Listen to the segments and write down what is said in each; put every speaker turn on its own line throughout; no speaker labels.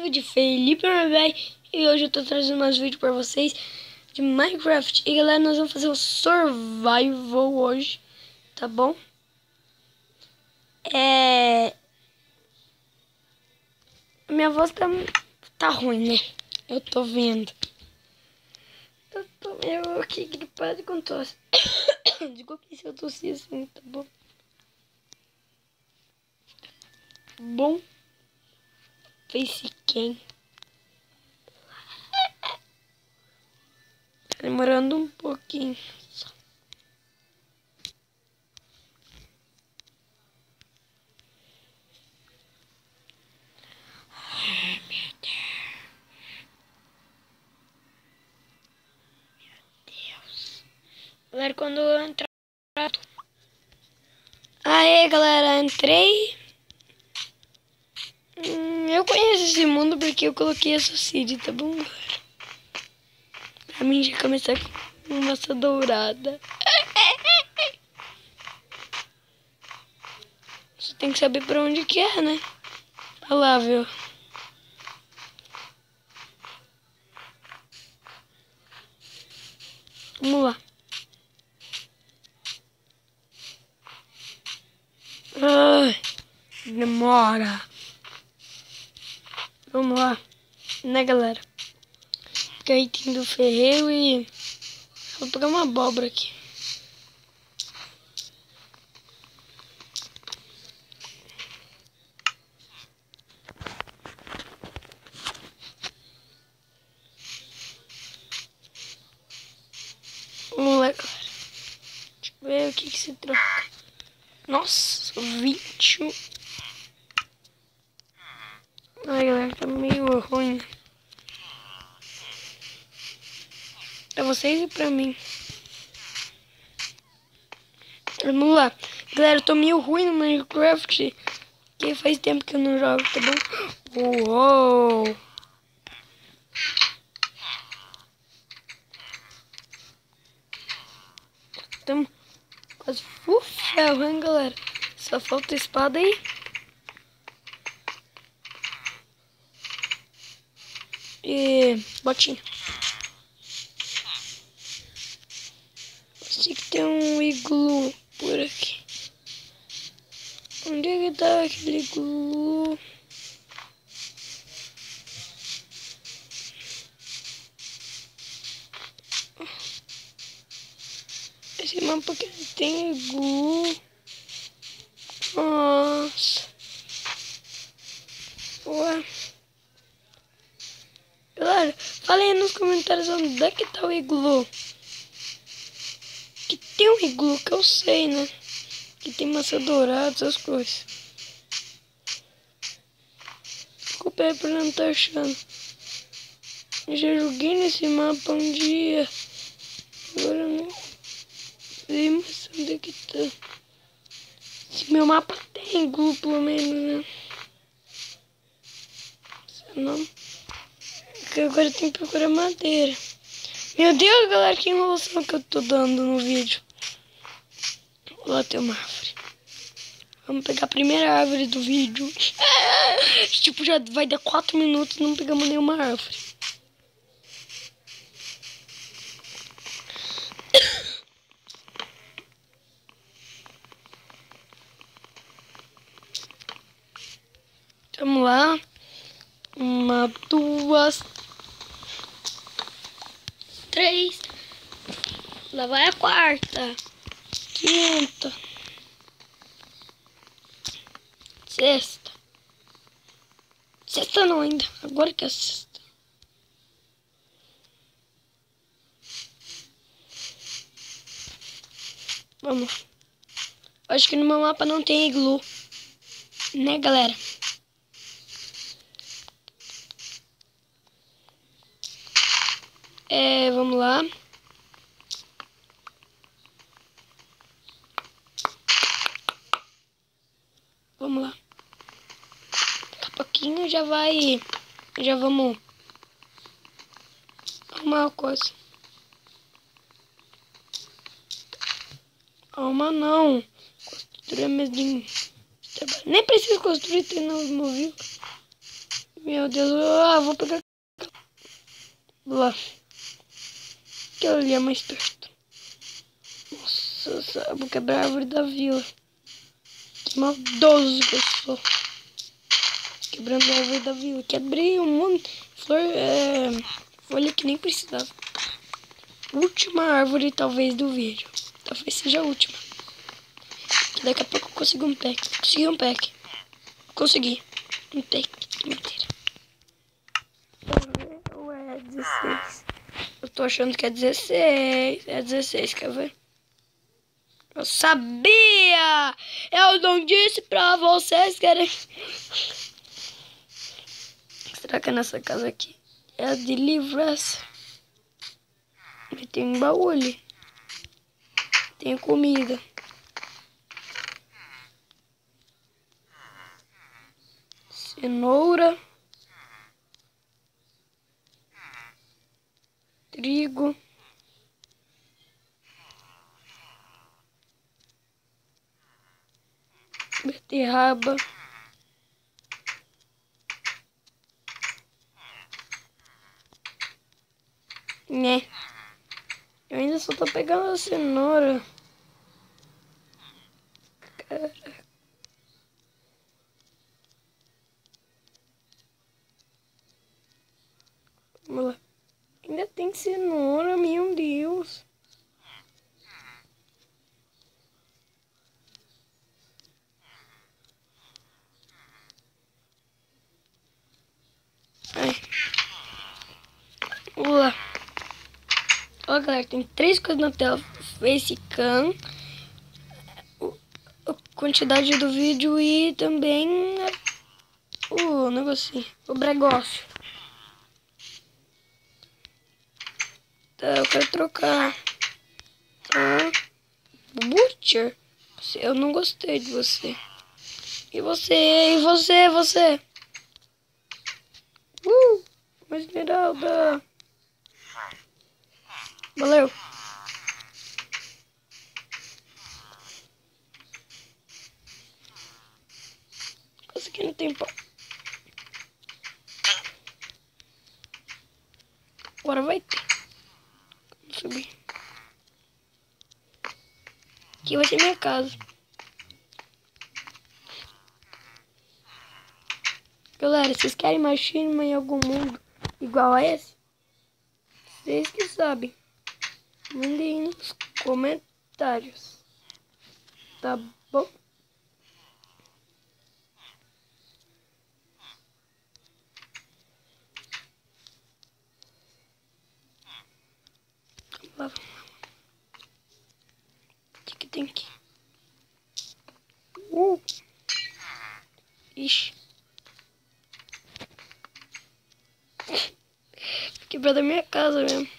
vídeo, Felipe Bebê, e hoje eu tô trazendo mais vídeo pra vocês de Minecraft. E galera, nós vamos fazer o Survival hoje, tá bom? Minha voz tá ruim, né? Eu tô vendo. Eu tô meio aqui gripado com tosse. Desculpa se eu tossi assim, tá bom? Bom. Facecam. Tá demorando um pouquinho. Galera, quando eu entrar... Aê, galera, entrei. Eu conheço esse mundo porque eu coloquei essa seed, tá bom, galera? Pra mim já começar com massa dourada. Você tem que saber pra onde que é, né? Olha lá, viu? Vamos lá. Ai, demora. Vamos lá. Né, galera? Fica aí item do ferreiro e... Vou pegar uma abóbora aqui. Vamos lá, galera. Deixa eu ver o que se troca. Nossa, 21. Ai, galera, tá meio ruim. Pra vocês e pra mim. Vamos lá. Galera, eu tô meio ruim no Minecraft. Porque faz tempo que eu não jogo, tá bom? Uou! Estamos quase full ferro, hein, galera? Só falta a espada aí. E botinha. Sei que tem um iglu por aqui. Onde é que tá aquele iglu? Esse mapa aqui não tem iglu. Nossa. Ué. Galera, fala aí nos comentários onde é que tá o iglu. Que tem um iglu que eu sei, né? Que tem maçã dourada, essas coisas. Desculpa aí por não estar achando. Eu já joguei nesse mapa um dia. Agora eu não sei mais onde é que tá. Esse meu mapa tem iglu, pelo menos, né? Se não... Porque agora tem que procurar madeira. Meu Deus, galera, que enrolação que eu tô dando no vídeo. Lá tem uma árvore. Vamos pegar a primeira árvore do vídeo. Tipo, já vai dar 4 minutos e não pegamos nenhuma árvore. Vamos lá. 1, 2, 3. Lá vai a quarta. 5ª. 6ª. 6ª não ainda. Agora que é a 6ª. Vamos. Acho que no meu mapa não tem iglu. Né, galera? Vamos lá. Vamos lá. Daqui a pouquinho já vai... Já vamos arrumar a coisa. Arrumar não. Construir mesmo. Nem preciso construir, tem novo móvel. Meu Deus, vou pegar lá. Que ali é mais perto. Nossa, eu vou quebrar a árvore da vila. Que maldoso que eu sou. Quebrando a árvore da vila. Quebrei um monte de flor, folha que nem precisava. Última árvore, talvez, do vídeo. Talvez seja a última. Que daqui a pouco eu consigo um pack. Consegui um pack. Consegui. Um pack de madeira. Ou é 16? Eu tô achando que é 16. É 16, quer ver? Eu sabia! Eu não disse pra vocês que era... Será que é nessa casa aqui? É a de livros. Tem um baú ali. Tem comida. Cenoura. Trigo. Beterraba. Né? Eu ainda só tô pegando a cenoura. Caraca. Vamos lá. Ainda tem cenoura, meu Deus. Ai. Vamos lá. Ó, galera, tem 3 coisas na tela. Facecam, a quantidade do vídeo e também o negocinho, o bregócio. Tá, eu quero trocar. Tá. Butcher? Eu não gostei de você. E você? E você? Você? Uma esmeralda. Valeu. Isso aqui não tem pau. Agora vai ter. Vou subir. Aqui vai ser minha casa. Galera, vocês querem machinima em algum mundo igual a esse? Vocês que sabem. Mandem nos comentários. Tá bom? Vamos lá. O que tem aqui? Ixi. Quebrou da minha casa mesmo.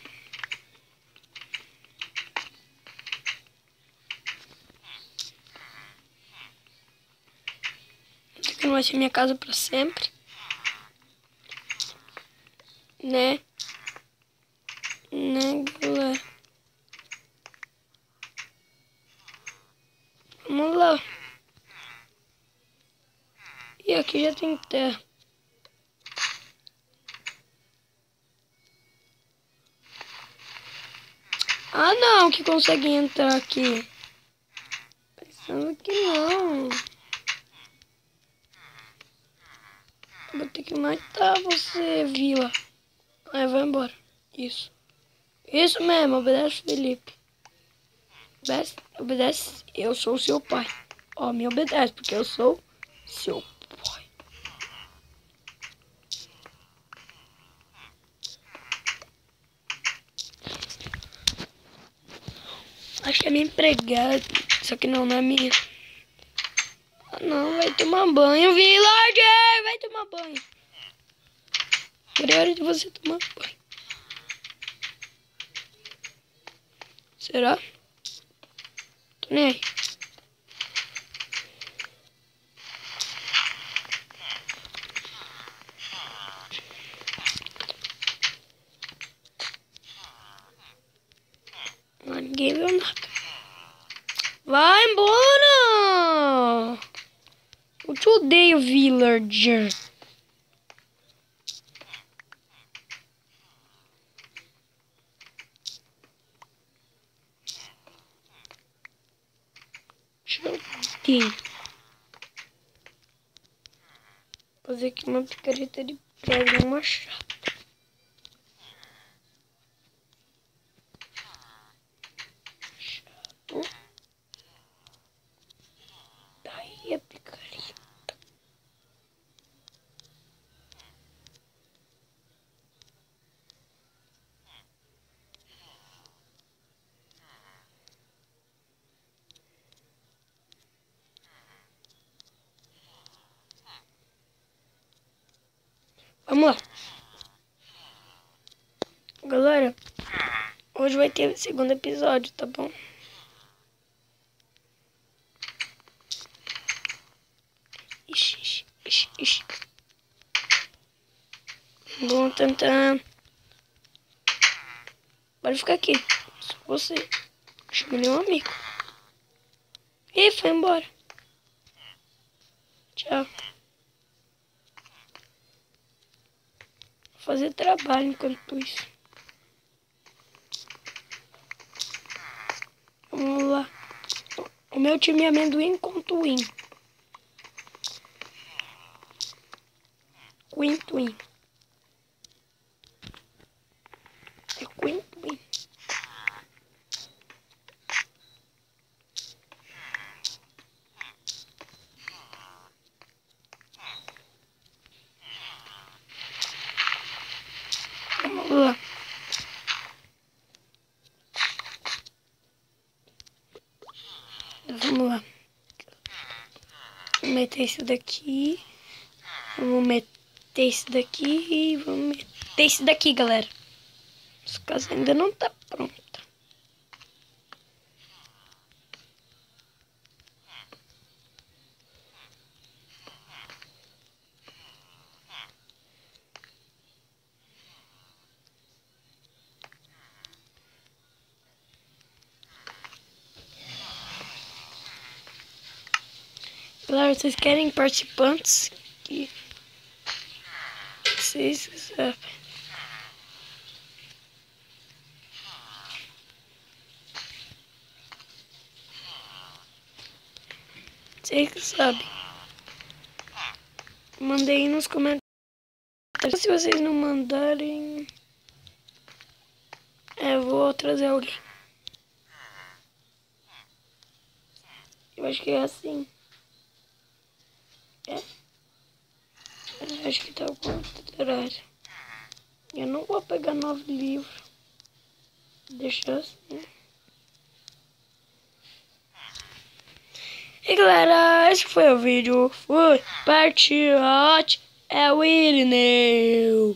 Isso aqui não vai ser minha casa pra sempre. Né? Né, galera? Vamos lá. E aqui já tem terra. Ah, não, que consegue entrar aqui. Pensando que não. Vou ter que matar você, vila. Aí vai embora. Isso. Isso mesmo, obedece, Felipe. Obedece, obedece, eu sou seu pai. Ó, me obedece, porque eu sou seu pai. Acho que é minha empregada. Só que não é minha. Ah, não, vai tomar banho, villager! Vai tomar banho. Agora é hora de você tomar banho. Será? Tô nem aí. Ninguém viu nada. Vai embora! Eu te odeio, villager. aqui. Fazer aqui uma picareta de pedra e um machado. Daí a picareta. Vamos lá. Galera, hoje vai ter o segundo episódio, tá bom? Ixi. Vamos tentar. Pode ficar aqui. Só você. Chamei um amigo. E foi embora. Tchau. Vou fazer trabalho enquanto isso. Vamos lá. O meu time é amendoim com twin. Queen twin. É Queen twin. Vamos lá. Vamos lá. Vou meter isso daqui. Vamos meter isso daqui e vamos meter isso daqui, galera. Essa casa ainda não tá pronta. Galera, vocês querem participantes? Que vocês sabem. Vocês que sabem. Mandei aí nos comentários. Se vocês não mandarem, eu vou trazer alguém. Eu acho que é assim. Eu acho que tá ao contrário. Eu não vou pegar 9 livros. Deixa assim. E galera, esse foi o vídeo. Fui, partiu, é o Irineu.